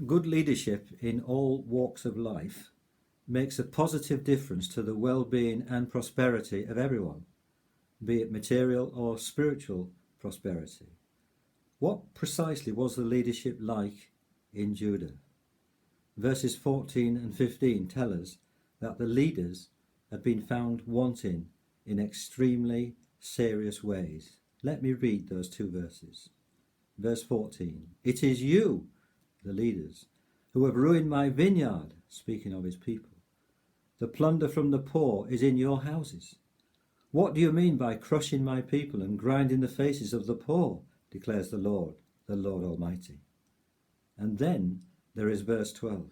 Good leadership in all walks of life makes a positive difference to the well-being and prosperity of everyone, be it material or spiritual prosperity. What precisely was the leadership like in Judah? Verses 14 and 15 tell us that the leaders had been found wanting in extremely serious ways. Let me read those two verses. Verse 14, "It is you, the leaders, who have ruined my vineyard," speaking of his people. "The plunder from the poor is in your houses. What do you mean by crushing my people and grinding the faces of the poor, declares the Lord Almighty." And then there is verse 12.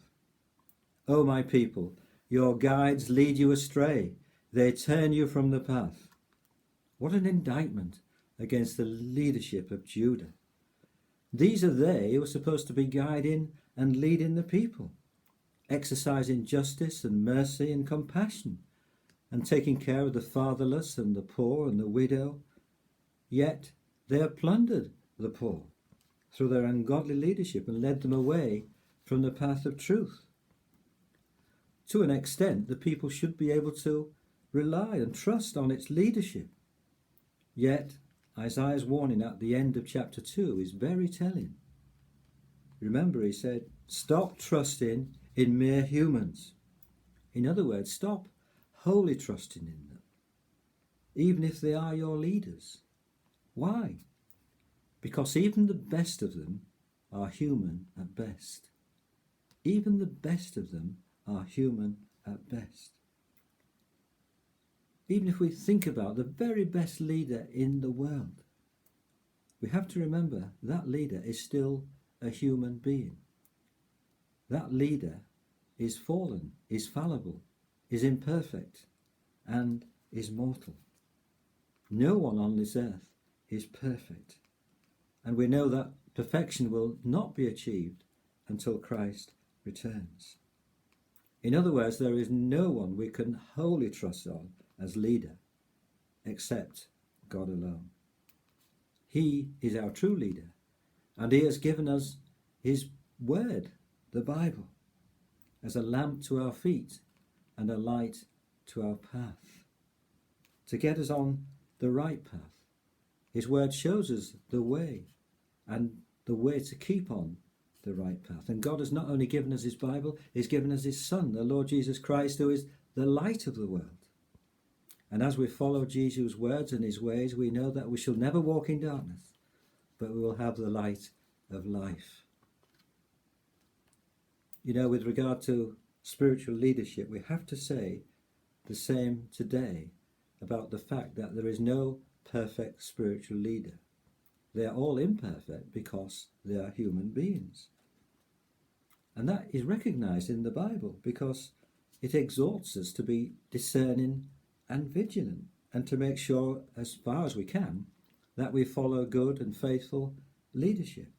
"O my people, your guides lead you astray. They turn you from the path." What an indictment against the leadership of Judah. These are they who are supposed to be guiding and leading the people, exercising justice and mercy and compassion, and taking care of the fatherless and the poor and the widow. Yet they have plundered the poor through their ungodly leadership and led them away from the path of truth. To an extent, the people should be able to rely and trust on its leadership. Yet Isaiah's warning at the end of chapter 2 is very telling. Remember, he said, stop trusting in mere humans. In other words, stop wholly trusting in them, even if they are your leaders. Why? Because even the best of them are human at best. Even the best of them are human at best. Even if we think about the very best leader in the world, we have to remember that leader is still a human being. That leader is fallen, is fallible, is imperfect, and is mortal. No one on this earth is perfect. And we know that perfection will not be achieved until Christ returns. In other words, there is no one we can wholly trust on as leader except God alone. He is our true leader, and he has given us his word, the Bible, as a lamp to our feet and a light to our path, to get us on the right path. His word shows us the way and the way to keep on the right path. And God has not only given us his Bible, he's given us his Son, the Lord Jesus Christ, who is the light of the world. And as we follow Jesus' words and his ways, we know that we shall never walk in darkness, but we will have the light of life. You know, with regard to spiritual leadership, we have to say the same today about the fact that there is no perfect spiritual leader. They are all imperfect because they are human beings. And that is recognized in the Bible because it exhorts us to be discerning and vigilant and to make sure, as far as we can, that we follow good and faithful leadership,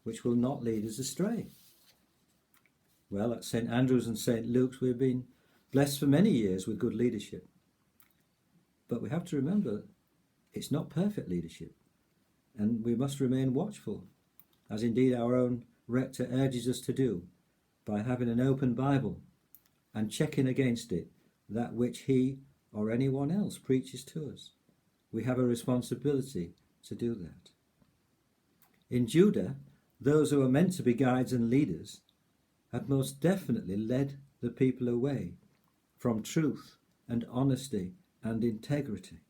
which will not lead us astray. Well, at St. Andrew's and St. Luke's, we've been blessed for many years with good leadership. But we have to remember, it's not perfect leadership. And we must remain watchful, as indeed our own rector urges us to do, by having an open Bible and checking against it that which he or anyone else preaches to us. We have a responsibility to do that. In Judah, those who are meant to be guides and leaders had most definitely led the people away from truth and honesty and integrity.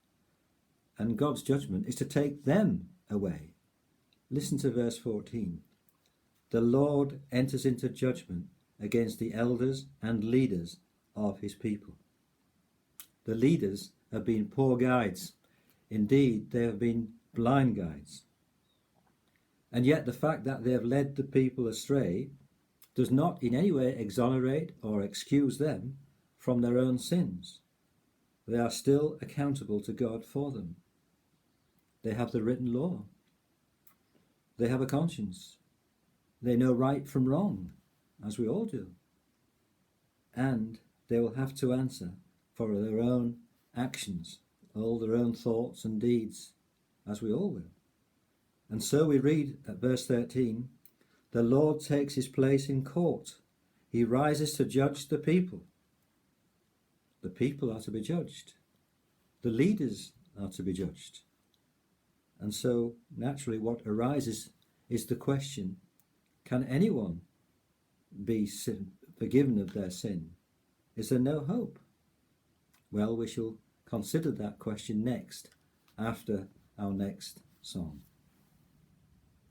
And God's judgment is to take them away. Listen to verse 14. "The Lord enters into judgment against the elders and leaders of his people." The leaders have been poor guides. Indeed, they have been blind guides. And yet the fact that they have led the people astray does not in any way exonerate or excuse them from their own sins. They are still accountable to God for them. They have the written law. They have a conscience. They know right from wrong, as we all do. And they will have to answer for their own actions, all their own thoughts and deeds, as we all will. And so we read at verse 13, The Lord takes his place in court. He rises to judge the people. The people are to be judged. The leaders are to be judged. And so, naturally, what arises is the question, can anyone be forgiven of their sin? Is there no hope? Well, we shall consider that question next, after our next song.